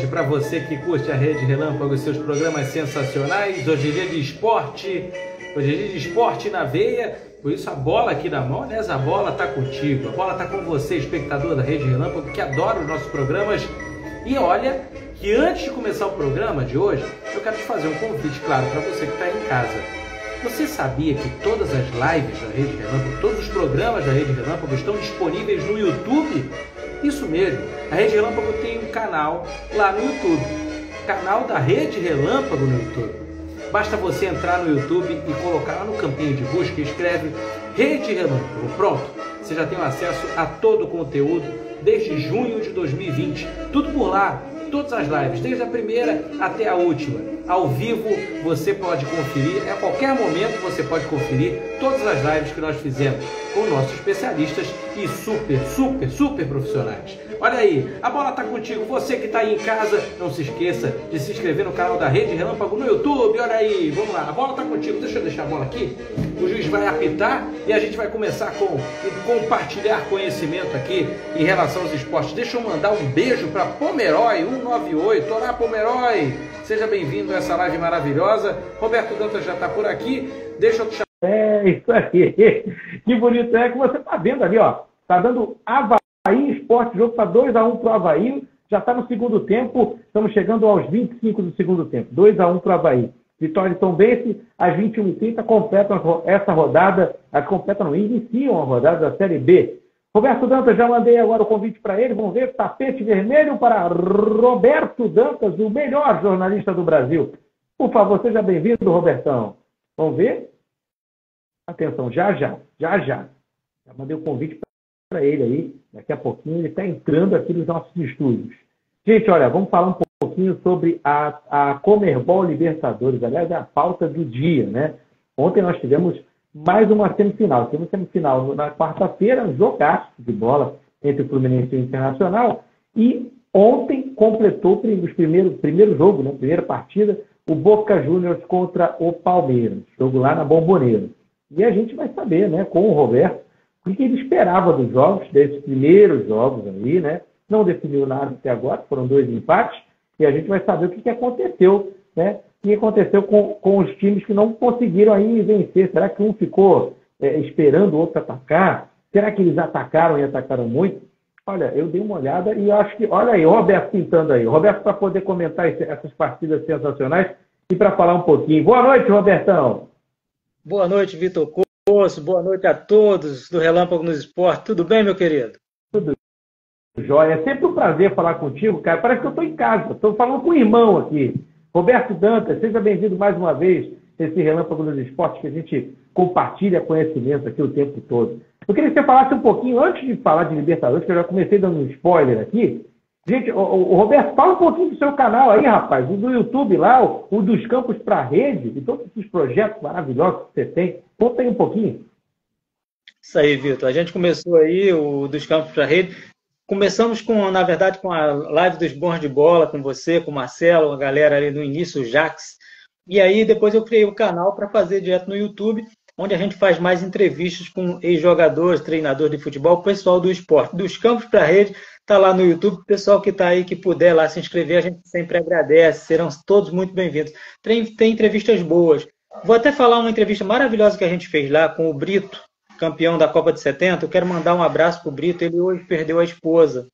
Para você que curte a Rede Relâmpago e seus programas sensacionais. Hoje é dia de esporte, hoje é dia de esporte na veia, por isso a bola aqui na mão, aliás, a bola está contigo, a bola está com você, espectador da Rede Relâmpago, que adora os nossos programas. E olha que antes de começar o programa de hoje, eu quero te fazer um convite, claro, para você que está aí em casa. Você sabia que todas as lives da Rede Relâmpago, todos os programas da Rede Relâmpago estão disponíveis no YouTube? Isso mesmo, a Rede Relâmpago tem um canal lá no YouTube, canal da Rede Relâmpago no YouTube. Basta você entrar no YouTube e colocar lá no campinho de busca e escreve Rede Relâmpago. Pronto, você já tem acesso a todo o conteúdo desde junho de 2020. Tudo por lá, todas as lives, desde a primeira até a última. Ao vivo você pode conferir, a qualquer momento você pode conferir todas as lives que nós fizemos com nossos especialistas e super profissionais. Olha aí, a bola está contigo. Você que está aí em casa, não se esqueça de se inscrever no canal da Rede Relâmpago no YouTube. Olha aí, vamos lá, a bola está contigo. Deixa eu deixar a bola aqui. O juiz vai apitar e a gente vai começar com compartilhar conhecimento aqui em relação aos esportes. Deixa eu mandar um beijo para Pomeroy 198. Olá, Pomeroy, seja bem-vindo a essa live maravilhosa. Roberto Dantas já está por aqui. Deixa eu te chamar. É isso aí. Que bonito é que você está vendo ali, ó. Está dando Avaí Esporte, o jogo está 2-1 para o Avaí. Já está no segundo tempo, estamos chegando aos 25 do segundo tempo. 2-1 para o Avaí. Vitória de Tombense, às 21h30, completam essa rodada, iniciam a rodada da Série B. Roberto Dantas, já mandei agora o convite para ele, vamos ver, tapete vermelho para Roberto Dantas, o melhor jornalista do Brasil. Por favor, seja bem-vindo, Robertão. Vamos ver? Atenção, já mandei o convite para ele aí, daqui a pouquinho ele está entrando aqui nos nossos estúdios. Gente, olha, vamos falar um pouquinho sobre a Conmebol Libertadores, aliás, é a pauta do dia, né? Ontem nós tivemos mais uma semifinal. Tivemos semifinal na quarta-feira, um jogaço de bola entre o Fluminense e o Internacional, e ontem completou o primeiro jogo, né? Primeira partida, o Boca Juniors contra o Palmeiras, jogo lá na Bombonera. E a gente vai saber, né, com o Roberto, o que ele esperava dos jogos, desses primeiros jogos aí, né? Não definiu nada até agora, foram 2 empates, e a gente vai saber o que aconteceu, né? O que aconteceu com os times que não conseguiram aí vencer. Será que um ficou esperando o outro atacar? Será que eles atacaram e atacaram muito? Olha, eu dei uma olhada e acho que... Olha aí, o Roberto pintando aí. O Roberto, para poder comentar essas partidas sensacionais e para falar um pouquinho. Boa noite, Robertão! Boa noite, Vitor Corso. Boa noite a todos do Relâmpago nos Esportes. Tudo bem, meu querido? Tudo jóia. É sempre um prazer falar contigo, cara. Parece que eu estou em casa. Estou falando com o irmão aqui. Roberto Dantas, seja bem-vindo mais uma vez a esse Relâmpago nos Esportes que a gente compartilha conhecimento aqui o tempo todo. Eu queria que você falasse um pouquinho, antes de falar de Libertadores, que eu já comecei dando um spoiler aqui. Gente, o Roberto, fala um pouquinho do seu canal aí, rapaz, o do YouTube lá, o dos Campos para a Rede, e todos esses projetos maravilhosos que você tem. Conta aí um pouquinho. Isso aí, Vitor. A gente começou aí o dos Campos para a Rede. Começamos, na verdade, com a live dos bons de bola, com você, com o Marcelo, a galera ali no início, o Jax. E aí, depois eu criei o canal para fazer direto no YouTube, onde a gente faz mais entrevistas com ex-jogadores, treinadores de futebol, pessoal do esporte. Dos Campos para a Rede, está lá no YouTube. O pessoal que está aí, que puder lá se inscrever, a gente sempre agradece. Serão todos muito bem-vindos. Tem entrevistas boas. Vou até falar uma entrevista maravilhosa que a gente fez lá com o Brito, campeão da Copa de 70. Eu quero mandar um abraço para o Brito. Ele hoje perdeu a esposa.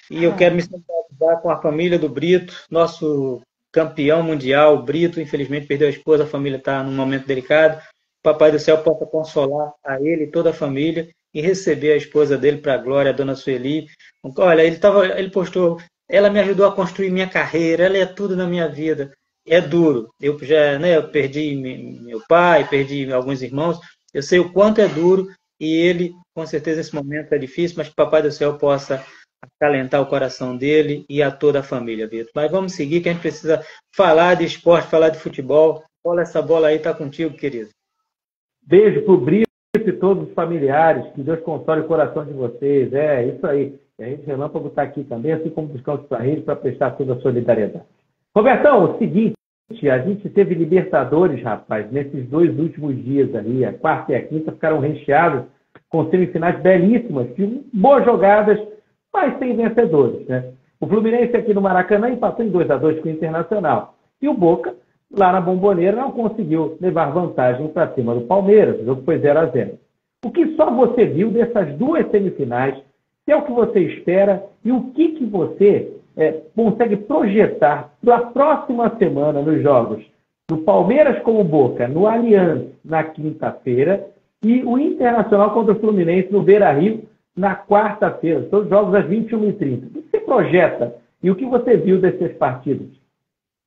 E eu quero me solidarizar com a família do Brito, nosso campeão mundial. O Brito, infelizmente, perdeu a esposa. A família está num momento delicado. O Papai do Céu possa consolar a ele e toda a família e receber a esposa dele para a glória, a dona Sueli. Olha, ele postou, ela me ajudou a construir minha carreira, ela é tudo na minha vida. É duro. Eu perdi meu pai, perdi alguns irmãos. Eu sei o quanto é duro e ele, com certeza, nesse momento é difícil, mas que o Papai do Céu possa acalentar o coração dele e a toda a família, Vitor. Mas vamos seguir, que a gente precisa falar de esporte, falar de futebol. Olha, essa bola aí está contigo, querido. Beijo pro Brito e todos os familiares. Que Deus console o coração de vocês. É isso aí. A Rede Relâmpago está aqui também, assim como os Campos para a Rede, para prestar toda a solidariedade. Robertão, o seguinte, a gente teve Libertadores, rapaz, nesses 2 últimos dias ali, a quarta e a quinta ficaram recheados com semifinais belíssimas, boas jogadas, mas sem vencedores, né? O Fluminense aqui no Maracanã empatou em 2-2 com o Internacional. E o Boca, lá na Bombonera, não conseguiu levar vantagem para cima do Palmeiras. O jogo foi 0-0. O que só você viu dessas duas semifinais? Se é o que você espera e o que você consegue projetar para a próxima semana nos jogos do Palmeiras com o Boca, no Allianz, na quinta-feira, e o Internacional contra o Fluminense no Beira-Rio, na quarta-feira. Todos os jogos às 21h30. O que você projeta e o que você viu desses partidos?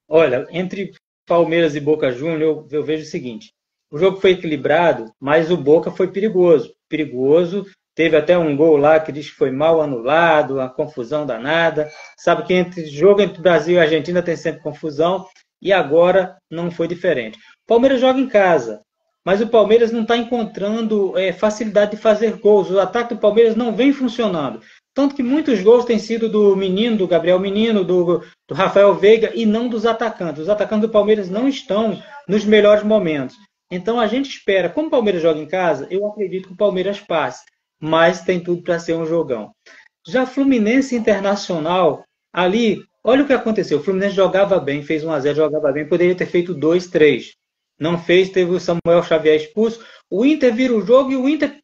Olha, entre Palmeiras e Boca Juniors, eu vejo o seguinte. O jogo foi equilibrado, mas o Boca foi perigoso. Perigoso. Teve até um gol lá que diz que foi mal anulado, uma confusão danada. Sabe que jogo entre Brasil e Argentina tem sempre confusão. E agora não foi diferente. O Palmeiras joga em casa, mas o Palmeiras não está encontrando facilidade de fazer gols. O ataque do Palmeiras não vem funcionando. Tanto que muitos gols têm sido do Menino, do Gabriel Menino, do Rafael Veiga, e não dos atacantes. Os atacantes do Palmeiras não estão nos melhores momentos. Então a gente espera, como o Palmeiras joga em casa, eu acredito que o Palmeiras passe. Mas tem tudo para ser um jogão. Já Fluminense Internacional, ali, olha o que aconteceu. O Fluminense jogava bem, fez 1-0, jogava bem, poderia ter feito 2-3. Não fez, teve o Samuel Xavier expulso. O Inter vira o jogo e o Inter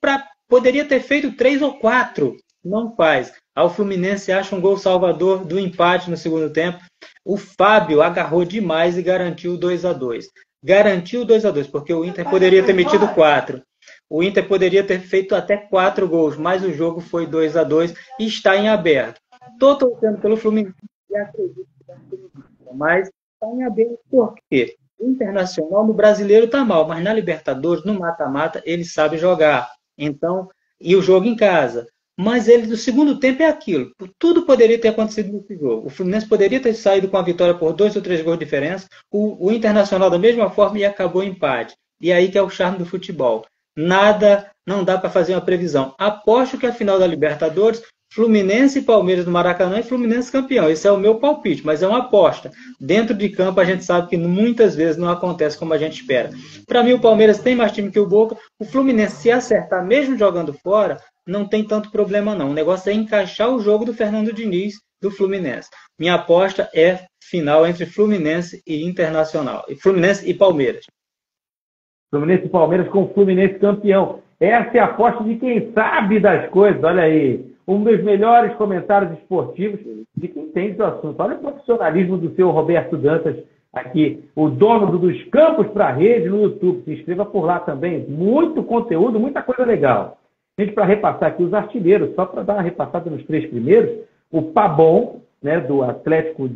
poderia ter feito 3 ou 4. Não faz. O Fluminense acha um gol salvador do empate no segundo tempo. O Fábio agarrou demais e garantiu o 2-2. Garantiu o 2-2, porque o Inter poderia ter metido 4. O Inter poderia ter feito até 4 gols, mas o jogo foi 2-2 e está em aberto. Estou torcendo pelo Fluminense e acredito que vai ser isso, mas está em aberto por quê? O Internacional no Brasileiro está mal, mas na Libertadores, no mata-mata, ele sabe jogar. Então, e o jogo em casa. Mas ele, no segundo tempo, é aquilo. Tudo poderia ter acontecido nesse jogo. O Fluminense poderia ter saído com a vitória por 2 ou 3 gols de diferença. O Internacional da mesma forma e acabou em empate. E aí que é o charme do futebol. Nada, não dá para fazer uma previsão. Aposto que a final da Libertadores, Fluminense e Palmeiras no Maracanã e Fluminense campeão. Esse é o meu palpite, mas é uma aposta. Dentro de campo a gente sabe que muitas vezes não acontece como a gente espera. Para mim o Palmeiras tem mais time que o Boca. O Fluminense, se acertar mesmo jogando fora, não tem tanto problema não. O negócio é encaixar o jogo do Fernando Diniz do Fluminense. Minha aposta é final entre Fluminense e Internacional. Fluminense e Palmeiras. Fluminense e Palmeiras com o Fluminense campeão. Essa é a aposta de quem sabe das coisas. Olha aí, um dos melhores comentários esportivos de quem entende do assunto. Olha o profissionalismo do seu Roberto Dantas aqui, o dono dos Campos para a Rede no YouTube. Se inscreva por lá também. Muito conteúdo, muita coisa legal. Gente, para repassar aqui os artilheiros, só para dar uma repassada nos 3 primeiros, o Pabon, né, do Atlético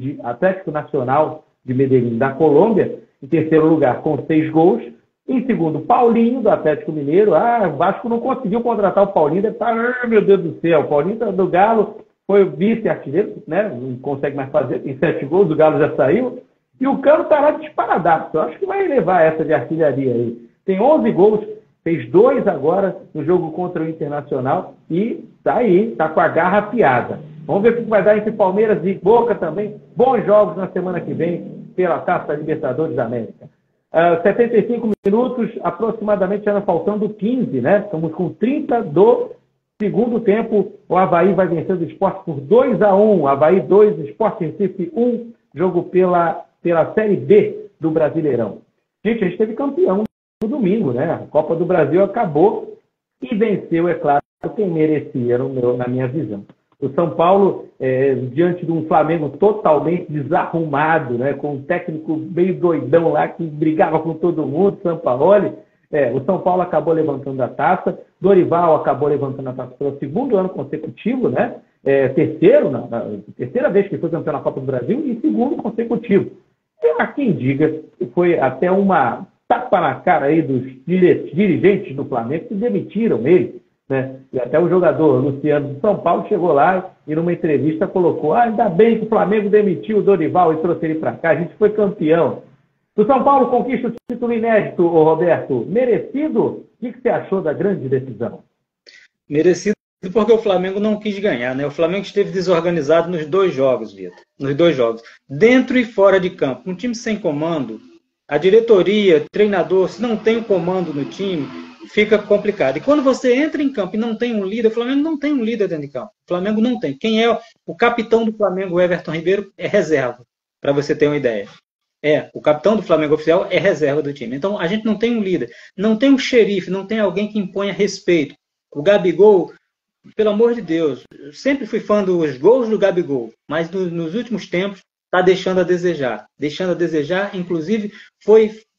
Nacional de Medellín, da Colômbia, em terceiro lugar com 6 gols. Em segundo, Paulinho, do Atlético Mineiro. O Vasco não conseguiu contratar o Paulinho. Deve estar, meu Deus do céu. O Paulinho do Galo foi o vice-artilheiro, né? Não consegue mais fazer, tem 7 gols, o Galo já saiu. E o Cano está lá disparadaço. Eu acho que vai levar essa de artilharia aí. Tem 11 gols, fez 2 agora no jogo contra o Internacional e está aí, está com a garra afiada. Vamos ver o que vai dar entre Palmeiras e Boca também. Bons jogos na semana que vem pela Taça Libertadores da América. 75 minutos, aproximadamente, já faltando 15, né? Estamos com 30 do segundo tempo. O Avaí vai vencer o Sport por 2-1. Avaí 2, Sport Recife 1. Jogo pela Série B do Brasileirão. Gente, a gente teve campeão no domingo, né? A Copa do Brasil acabou e venceu, é claro, quem merecia, na minha visão. O São Paulo, diante de um Flamengo totalmente desarrumado, né, com um técnico meio doidão lá, que brigava com todo mundo, Sampaoli, o São Paulo acabou levantando a taça, Dorival acabou levantando a taça pelo segundo ano consecutivo, né, terceira vez que foi campeão na Copa do Brasil e segundo consecutivo. Há quem diga que foi até uma tapa na cara aí dos dirigentes do Flamengo que demitiram ele. Né? E até o jogador Luciano de São Paulo chegou lá e numa entrevista colocou: ainda bem que o Flamengo demitiu o Dorival e trouxe ele para cá, a gente foi campeão. O São Paulo conquista o título inédito, Roberto. Merecido? O que você achou da grande decisão? Merecido porque o Flamengo não quis ganhar, né? O Flamengo esteve desorganizado nos 2 jogos, Vitor. Nos 2 jogos. Dentro e fora de campo. Um time sem comando, a diretoria, treinador, se não tem o comando no time, fica complicado. E quando você entra em campo e não tem um líder, o Flamengo não tem um líder dentro de campo. O Flamengo não tem. Quem é o capitão do Flamengo, o Everton Ribeiro, é reserva, para você ter uma ideia. O capitão do Flamengo oficial é reserva do time. Então, a gente não tem um líder, não tem um xerife, não tem alguém que imponha respeito. O Gabigol, pelo amor de Deus, eu sempre fui fã dos gols do Gabigol, mas nos últimos tempos está deixando a desejar. Deixando a desejar, inclusive,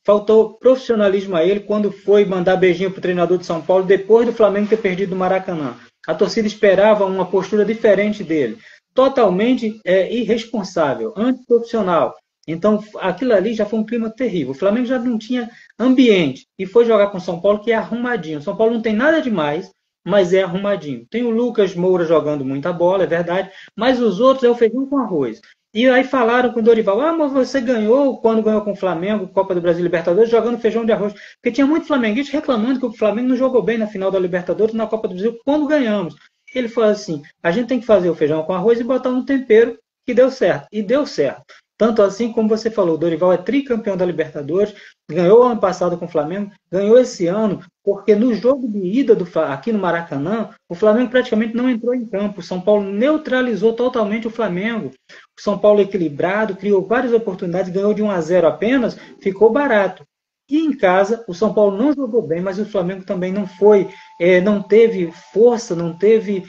faltou profissionalismo a ele quando foi mandar beijinho para o treinador de São Paulo depois do Flamengo ter perdido o Maracanã. A torcida esperava uma postura diferente dele. Totalmente irresponsável, antiprofissional. Então, aquilo ali já foi um clima terrível. O Flamengo já não tinha ambiente e foi jogar com o São Paulo, que é arrumadinho. O São Paulo não tem nada demais, mas é arrumadinho. Tem o Lucas Moura jogando muita bola, é verdade, mas os outros é o feijão com arroz. E aí falaram com o Dorival, mas você ganhou quando ganhou com o Flamengo, Copa do Brasil e Libertadores, jogando feijão de arroz. Porque tinha muito flamenguista reclamando que o Flamengo não jogou bem na final da Libertadores, na Copa do Brasil, quando ganhamos. Ele falou assim, a gente tem que fazer o feijão com arroz e botar um tempero que deu certo. E deu certo. Tanto assim, como você falou, o Dorival é tricampeão da Libertadores, ganhou ano passado com o Flamengo, ganhou esse ano, porque no jogo de ida aqui no Maracanã, o Flamengo praticamente não entrou em campo. O São Paulo neutralizou totalmente o Flamengo. O São Paulo equilibrado, criou várias oportunidades, ganhou de 1-0 apenas, ficou barato. E em casa, o São Paulo não jogou bem, mas o Flamengo também não teve força, não teve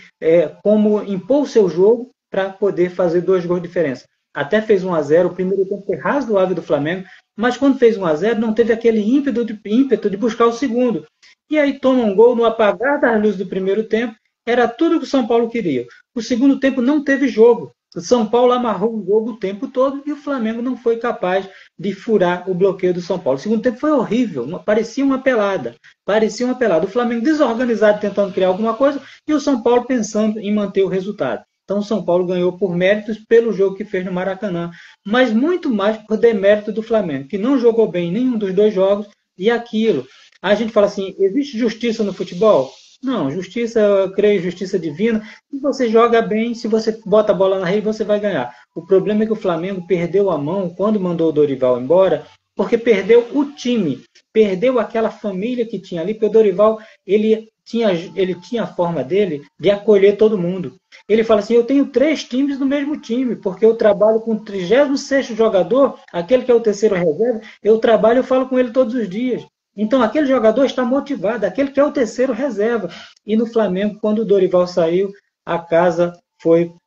como impor o seu jogo para poder fazer 2 gols de diferença. Até fez 1-0, o primeiro tempo foi razoável do Flamengo, mas quando fez 1-0 não teve aquele ímpeto de buscar o segundo. E aí toma um gol no apagar das luzes do primeiro tempo, era tudo que o São Paulo queria. O segundo tempo não teve jogo. O São Paulo amarrou o jogo o tempo todo e o Flamengo não foi capaz de furar o bloqueio do São Paulo. O segundo tempo foi horrível, parecia uma pelada. Parecia uma pelada. O Flamengo desorganizado tentando criar alguma coisa e o São Paulo pensando em manter o resultado. Então, o São Paulo ganhou por méritos pelo jogo que fez no Maracanã, mas muito mais por demérito do Flamengo, que não jogou bem nenhum dos 2 jogos e aquilo. A gente fala assim, existe justiça no futebol? Não, justiça, eu creio, justiça divina. Se você joga bem, se você bota a bola na rede, você vai ganhar. O problema é que o Flamengo perdeu a mão quando mandou o Dorival embora, porque perdeu o time, perdeu aquela família que tinha ali, porque o Dorival, ele tinha a forma dele de acolher todo mundo. Ele fala assim, eu tenho 3 times no mesmo time, porque eu trabalho com o 36º jogador, aquele que é o terceiro reserva, eu falo com ele todos os dias. Então, aquele jogador está motivado, aquele que é o terceiro reserva. E no Flamengo, quando o Dorival saiu, a casa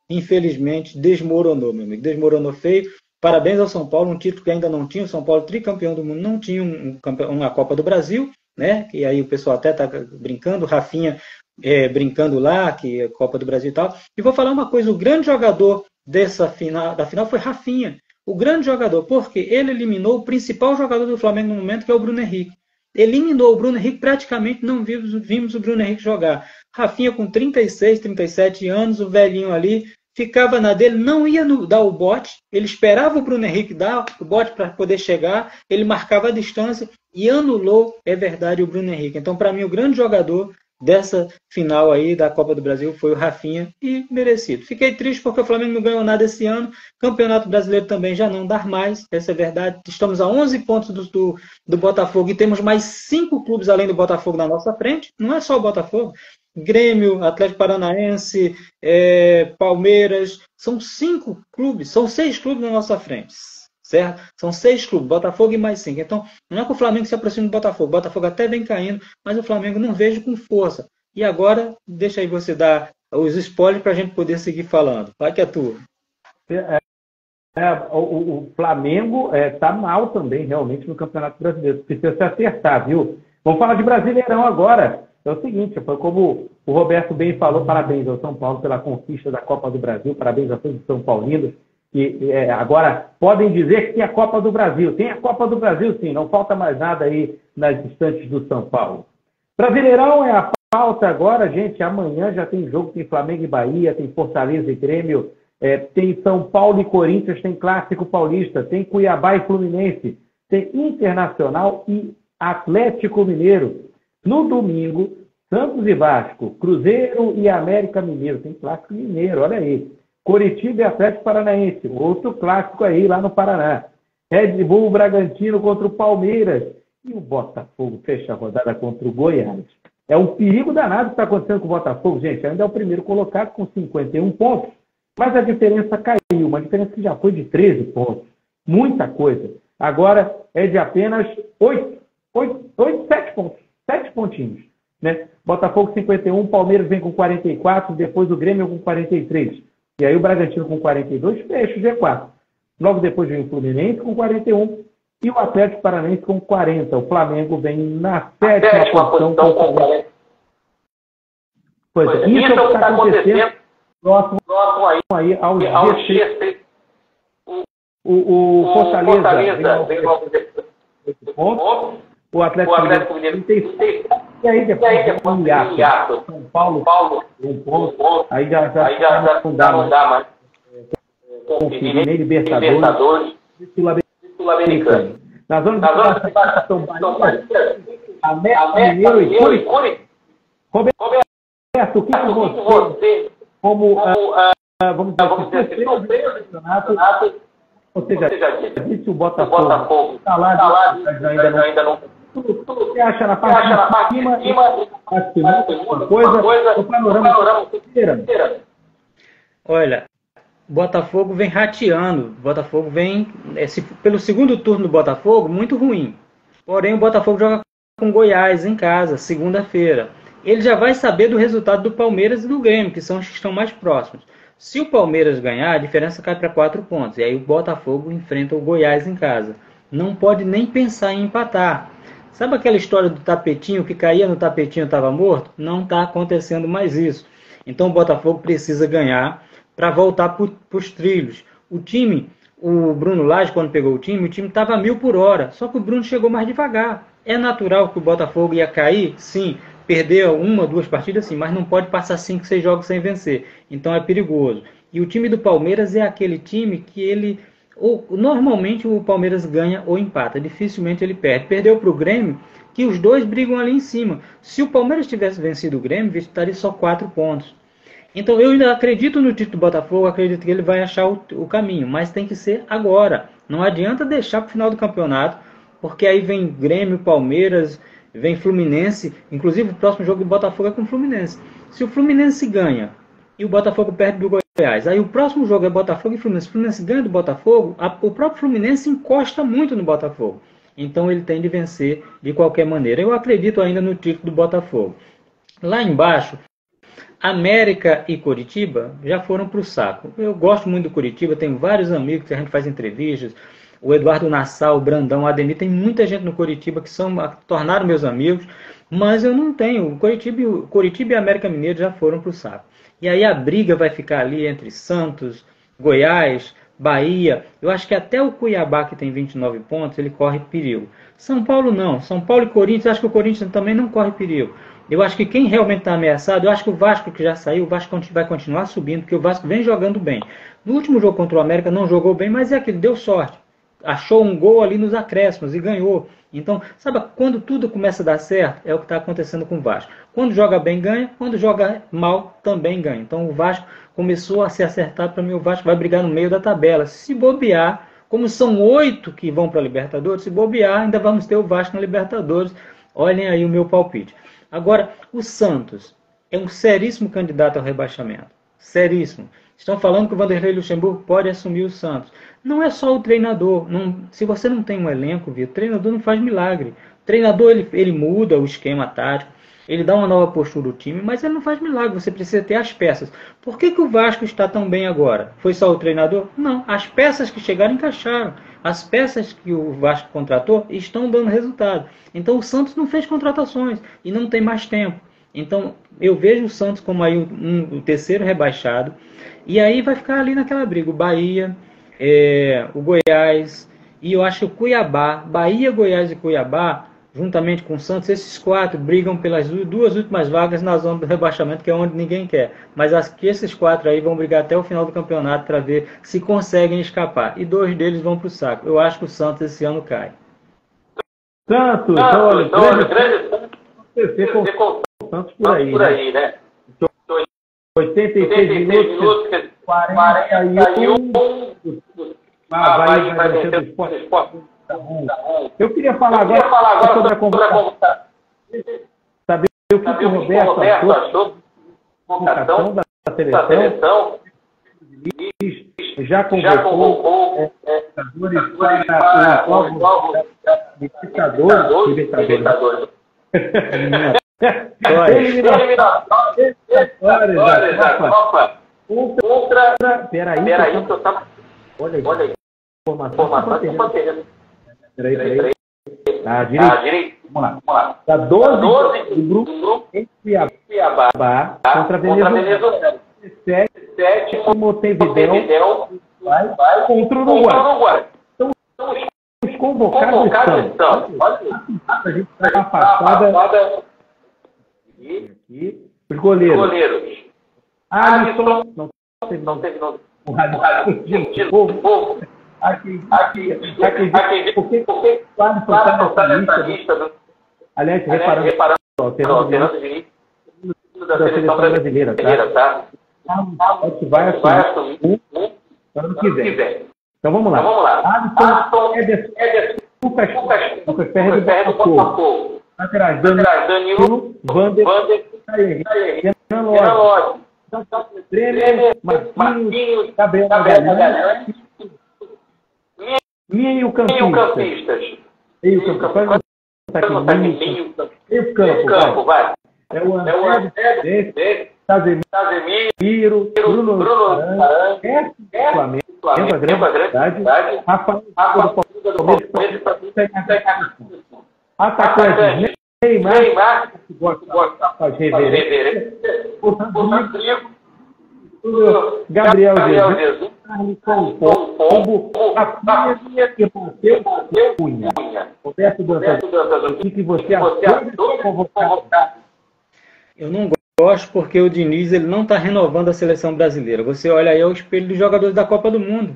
infelizmente, desmoronou, meu amigo. Desmoronou feio. Parabéns ao São Paulo, um título que ainda não tinha. O São Paulo, tricampeão do mundo, não tinha uma Copa do Brasil, né? E aí o pessoal até está brincando, o Rafinha brincando lá, que é Copa do Brasil e tal. E vou falar uma coisa, o grande jogador da final foi Rafinha. O grande jogador, porque ele eliminou o principal jogador do Flamengo no momento, que é o Bruno Henrique. Eliminou o Bruno Henrique, praticamente não vimos o Bruno Henrique jogar. Rafinha com 36, 37 anos, o velhinho ali, ficava na dele, não ia dar o bote, ele esperava o Bruno Henrique dar o bote para poder chegar, ele marcava a distância e anulou, é verdade, o Bruno Henrique. Então, para mim, o grande jogador dessa final aí da Copa do Brasil foi o Rafinha e merecido. Fiquei triste porque o Flamengo não ganhou nada esse ano, Campeonato Brasileiro também já não dá mais, essa é verdade. Estamos a 11 pontos do Botafogo e temos mais 5 clubes além do Botafogo na nossa frente, não é só o Botafogo, Grêmio, Atlético Paranaense, Palmeiras, são 5 clubes, são 6 clubes na nossa frente. Certo? São 6 clubes, Botafogo e mais 5. Então, não é que o Flamengo se aproxime do Botafogo. O Botafogo até vem caindo, mas o Flamengo não vejo com força. E agora, deixa aí você dar os spoilers para a gente poder seguir falando. Vai que é tua. O Flamengo está mal também, realmente, no Campeonato Brasileiro. Precisa se acertar, viu? Vamos falar de Brasileirão agora. É o seguinte, foi como o Roberto bem falou, parabéns ao São Paulo pela conquista da Copa do Brasil, parabéns a todos os São Paulinos. Que agora podem dizer que tem a Copa do Brasil. Tem a Copa do Brasil, sim. Não falta mais nada aí nas estantes do São Paulo. Brasileirão é a pauta agora, gente. Amanhã já tem jogo, tem Flamengo e Bahia, tem Fortaleza e Grêmio, tem São Paulo e Corinthians, tem Clássico Paulista, tem Cuiabá e Fluminense, tem Internacional e Atlético Mineiro. No domingo, Santos e Vasco, Cruzeiro e América Mineiro. Tem Clássico Mineiro, olha aí. Coritiba e Atlético Paranaense, outro clássico aí lá no Paraná. Red Bull Bragantino contra o Palmeiras E o Botafogo fecha a rodada contra o Goiás. É um perigo danado que está acontecendo com o Botafogo, gente. Ainda é o primeiro colocado com 51 pontos, mas a diferença caiu, uma diferença que já foi de 13 pontos. Muita coisa. Agora é de apenas 7 pontos. 7 pontinhos. Né? Botafogo 51, Palmeiras vem com 44, depois o Grêmio com 43. E aí o Bragantino com 42 fecha o G4. Logo depois vem o Fluminense com 41 e o Atlético Paranaense com 40. O Flamengo vem na sétima posição com 40. Pois é, isso é o que está acontecendo próximo aí ao G6. O Fortaleza vem com 8 pontos. O Atlético Mineiro tem 6. E aí depois o Iaco. São Paulo 1 ponto. Aí já não dá mais. Conferir nem Libertadores e Sul-Americano. Na zona de classificação, América Mineiro e Curitiba. Roberto, o que você, como vamos dizer, do campeonato, você já disse, o Botafogo está lá, mas ainda não. Você acha na parte de cima, alguma coisa, o panorama inteiro? Olha, Botafogo vem rateando. Botafogo vem, pelo segundo turno do Botafogo, muito ruim. Porém, o Botafogo joga com Goiás em casa, segunda-feira. Ele já vai saber do resultado do Palmeiras e do Grêmio, que são os que estão mais próximos. Se o Palmeiras ganhar, a diferença cai para 4 pontos. E aí o Botafogo enfrenta o Goiás em casa. Não pode nem pensar em empatar. Sabe aquela história do tapetinho, que caía no tapetinho e estava morto? Não está acontecendo mais isso. Então o Botafogo precisa ganhar para voltar para os trilhos. O time, o Bruno Lage, quando pegou o time estava a 1000 por hora. Só que o Bruno chegou mais devagar. É natural que o Botafogo ia cair? Sim. Perder 1 ou 2 partidas, sim. Mas não pode passar 5, 6 jogos sem vencer. Então é perigoso. E o time do Palmeiras é aquele time que normalmente o Palmeiras ganha ou empata. Dificilmente ele perde. Perdeu para o Grêmio, que os dois brigam ali em cima. Se o Palmeiras tivesse vencido o Grêmio, estaria só 4 pontos. Então eu ainda acredito no título do Botafogo, acredito que ele vai achar o caminho, mas tem que ser agora. Não adianta deixar para o final do campeonato, porque aí vem Grêmio, Palmeiras, vem Fluminense, inclusive o próximo jogo do Botafogo é com o Fluminense. Se o Fluminense ganha e o Botafogo perde do Goiás, aí o próximo jogo é Botafogo e Fluminense. O Fluminense ganha do Botafogo, o próprio Fluminense encosta muito no Botafogo. Então ele tem de vencer de qualquer maneira. Eu acredito ainda no título do Botafogo. Lá embaixo, América e Coritiba já foram para o saco. Eu gosto muito do Coritiba, tenho vários amigos que a gente faz entrevistas. O Eduardo Nassau, o Brandão, o Ademir, tem muita gente no Coritiba que tornaram meus amigos, mas eu não tenho. O Coritiba e América Mineiro já foram para o saco. E aí a briga vai ficar ali entre Santos, Goiás, Bahia. Eu acho que até o Cuiabá, que tem 29 pontos, ele corre perigo. São Paulo não. São Paulo e Corinthians, acho que o Corinthians também não corre perigo. Eu acho que quem realmente está ameaçado, eu acho que o Vasco, que já saiu, o Vasco vai continuar subindo, porque o Vasco vem jogando bem. No último jogo contra o América não jogou bem, mas é aquilo, deu sorte. Achou um gol ali nos acréscimos e ganhou. Então, sabe, quando tudo começa a dar certo, é o que está acontecendo com o Vasco. Quando joga bem, ganha. Quando joga mal, também ganha. Então, o Vasco começou a se acertar. Para mim, o Vasco vai brigar no meio da tabela. Se bobear, como são 8 que vão para a Libertadores, se bobear, ainda vamos ter o Vasco na Libertadores. Olhem aí o meu palpite. Agora, o Santos é um seríssimo candidato ao rebaixamento. Seríssimo. Estão falando que o Vanderlei Luxemburgo pode assumir o Santos. Não é só o treinador. Se você não tem um elenco, o treinador não faz milagre. O treinador ele muda o esquema tático, ele dá uma nova postura ao time, mas ele não faz milagre. Você precisa ter as peças. Por que o Vasco está tão bem agora? Foi só o treinador? Não. As peças que chegaram encaixaram. As peças que o Vasco contratou estão dando resultado. Então o Santos não fez contratações e não tem mais tempo. Então eu vejo o Santos como aí o terceiro rebaixado. E aí vai ficar ali naquela briga. O Bahia, o Goiás e eu acho que o Cuiabá. Bahia, Goiás e Cuiabá, juntamente com o Santos, esses 4 brigam pelas 2 últimas vagas na zona do rebaixamento, que é onde ninguém quer. Mas acho que esses 4 aí vão brigar até o final do campeonato para ver se conseguem escapar. E 2 deles vão para o saco. Eu acho que o Santos esse ano cai. Santos, olha, grande com o Santos por aí, né? 86 minutos, 41. Vai vencer do Sport. Eu queria falar agora sobre a convocação. Saber o que o Roberto achou da convocação da seleção. Já convocou jogadores para os novos Libertadores. Eliminatórias da Copa. Peraí, que eu tava... Olha aí. Informação. Peraí. Tá, direito. Vamos lá. Tá 12 do grupo em Cuiabá contra Venezuela. 17 Montevidéu vai contra o Uruguai. Então, os convocados estão. A gente está na passada aqui. Os goleiros. Alisson. Não teve nome. O povo. Aqui, porque o Alisson está nessa lista. Aliás, reparando, Fernando Diniz da seleção brasileira, tá? Vai assumir ano que vem. Então vamos lá. Alisson, Ederson, Lucas Perry do Botafogo. Laterais, Danilo, Vander, Renan Lodge, Tremer, Marquinhos, Gabriel Magalhães, meio-campistas. Meio-campo, vai. É o André, Casemiro, Bruno Aranha, Flamengo, a grande cidade, Rafael do Palmeiras, atacante Neymar, que gosta de reverência, Gabriel Jesus, Pombo, Rafinha e Matheus Cunha. Roberto Dantas, o que você achou convocar? Eu não gosto porque o Diniz ele não está renovando a seleção brasileira. Você olha aí ao espelho dos jogadores da Copa do Mundo.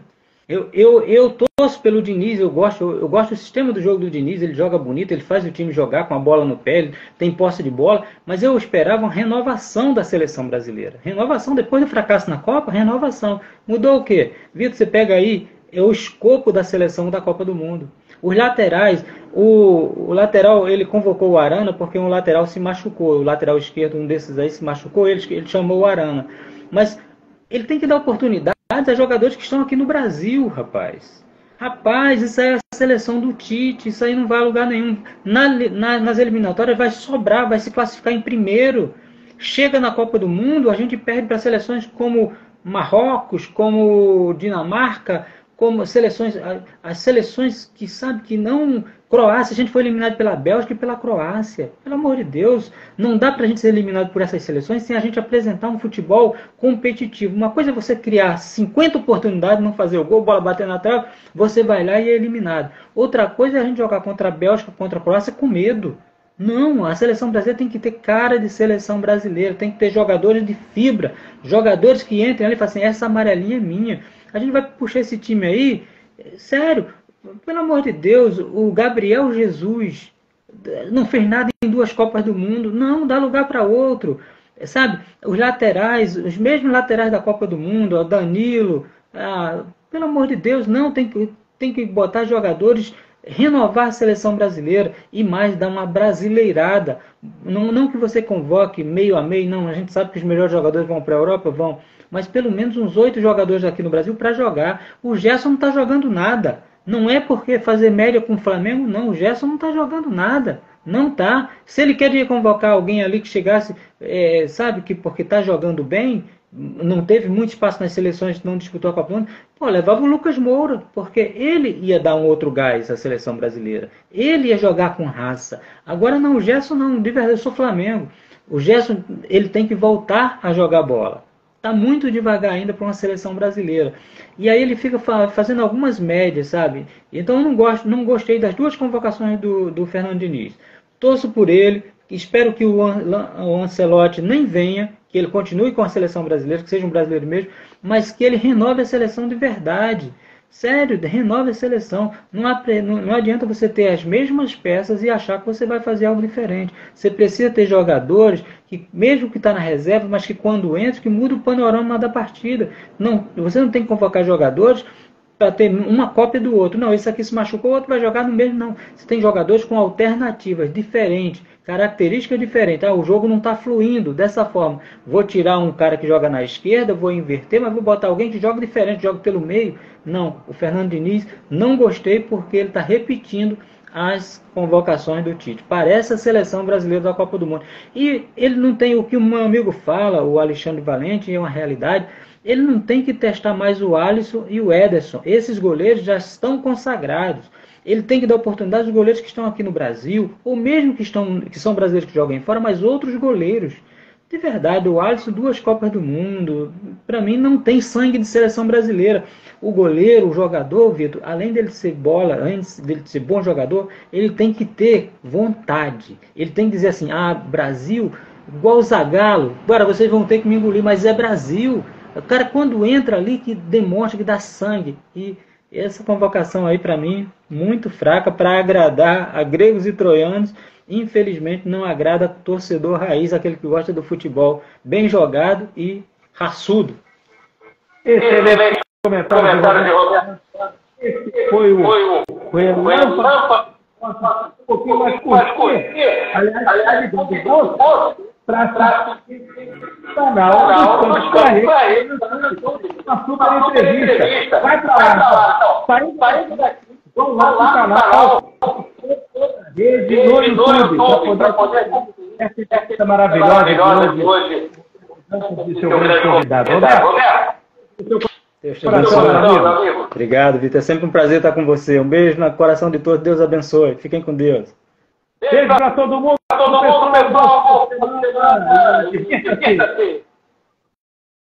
Eu torço pelo Diniz, eu gosto do sistema do jogo do Diniz, ele joga bonito, ele faz o time jogar com a bola no pé, ele tem posse de bola, mas eu esperava uma renovação da seleção brasileira. Renovação, depois do fracasso na Copa, renovação. Mudou o quê? Vitor, você pega aí, é o escopo da seleção da Copa do Mundo. Os laterais, o lateral, ele convocou o Arana porque um lateral se machucou, o lateral esquerdo, um desses aí se machucou, ele chamou o Arana. Mas ele tem que dar oportunidade a jogadores que estão aqui no Brasil, rapaz. Rapaz, isso aí é a seleção do Tite, isso aí não vai a lugar nenhum. Nas eliminatórias vai sobrar, vai se classificar em primeiro. Chega na Copa do Mundo, a gente perde para seleções como Marrocos, como Dinamarca, como as seleções que sabe que não... Croácia, a gente foi eliminado pela Bélgica e pela Croácia. Pelo amor de Deus, não dá para a gente ser eliminado por essas seleções sem a gente apresentar um futebol competitivo. Uma coisa é você criar 50 oportunidades, não fazer o gol, bola bater na trave, você vai lá e é eliminado. Outra coisa é a gente jogar contra a Bélgica, contra a Croácia com medo. Não, a seleção brasileira tem que ter cara de seleção brasileira, tem que ter jogadores de fibra, jogadores que entrem ali e falem assim, essa amarelinha é minha. A gente vai puxar esse time aí, sério, pelo amor de Deus, o Gabriel Jesus não fez nada em 2 Copas do Mundo, não, dá lugar para outro, sabe? Os laterais, os mesmos laterais da Copa do Mundo, o Danilo, pelo amor de Deus, não, tem que botar jogadores, renovar a seleção brasileira e mais, dar uma brasileirada, não que você convoque meio a meio, não, a gente sabe que os melhores jogadores vão para a Europa, vão, mas pelo menos uns 8 jogadores aqui no Brasil para jogar. O Gerson não está jogando nada. Não é porque fazer média com o Flamengo, não. O Gerson não está jogando nada. Não tá. Se ele quer convocar alguém ali que chegasse, sabe, que porque está jogando bem, não teve muito espaço nas seleções, não disputou a Copa do Mundo, levava o Lucas Moura, porque ele ia dar um outro gás à seleção brasileira. Ele ia jogar com raça. Agora não, o Gerson não, de verdade, eu sou Flamengo. O Gerson, ele tem que voltar a jogar bola. Está muito devagar ainda para uma seleção brasileira. E aí ele fica fazendo algumas médias, sabe? Então eu não gostei das 2 convocações do Fernando Diniz. Torço por ele, espero que o Ancelotti nem venha, que ele continue com a seleção brasileira, que seja um brasileiro mesmo, mas que ele renove a seleção de verdade. Sério, renove a seleção. Não adianta você ter as mesmas peças e achar que você vai fazer algo diferente. Você precisa ter jogadores que, mesmo que está na reserva, mas que quando entra, que muda o panorama da partida. Não, você não tem que convocar jogadores para ter uma cópia do outro. Não, esse aqui se machucou, o outro vai jogar no mesmo. Não. Você tem jogadores com alternativas diferentes, características diferentes. O jogo não está fluindo dessa forma. Vou tirar um cara que joga na esquerda, vou inverter, mas vou botar alguém que joga diferente, joga pelo meio. Não, o Fernando Diniz não gostei porque ele está repetindo as convocações do Tite. Parece a seleção brasileira da Copa do Mundo. E ele não tem o que o meu amigo fala, o Alexandre Valente, é uma realidade. Ele não tem que testar mais o Alisson e o Ederson. Esses goleiros já estão consagrados. Ele tem que dar oportunidade aos goleiros que estão aqui no Brasil, ou mesmo que são brasileiros que jogam fora, mas outros goleiros. De verdade, o Alisson, 2 Copas do Mundo, para mim não tem sangue de seleção brasileira. O goleiro, o jogador, Vitor, além dele ser bola, antes dele ser bom jogador, ele tem que ter vontade. Ele tem que dizer assim, Brasil, igual o Zagallo, agora vocês vão ter que me engolir, mas é Brasil. O cara, quando entra ali, que demonstra que dá sangue. E essa convocação aí, para mim, muito fraca para agradar a gregos e troianos. Infelizmente, não agrada torcedor raiz, aquele que gosta do futebol bem jogado e raçudo. Excelente comentário de Roberto. Esse foi o Relâmpago. Um pouquinho mais curtinho. Aliás, ligando o bolso para assistir o canal do Campos Carreiro. Uma super entrevista. Vai para lá. Saindo daqui. Vamos lá no canal. Rede no YouTube. Para poder essa entrevista maravilhosa de hoje. De seu grande convidado. Roberto. Deus te abençoe, meu amigo. Obrigado, Vitor. É sempre um prazer estar com você. Um beijo no coração de todos. Deus abençoe. Fiquem com Deus. Beijo para todo mundo. Pessoal. Divirta-se.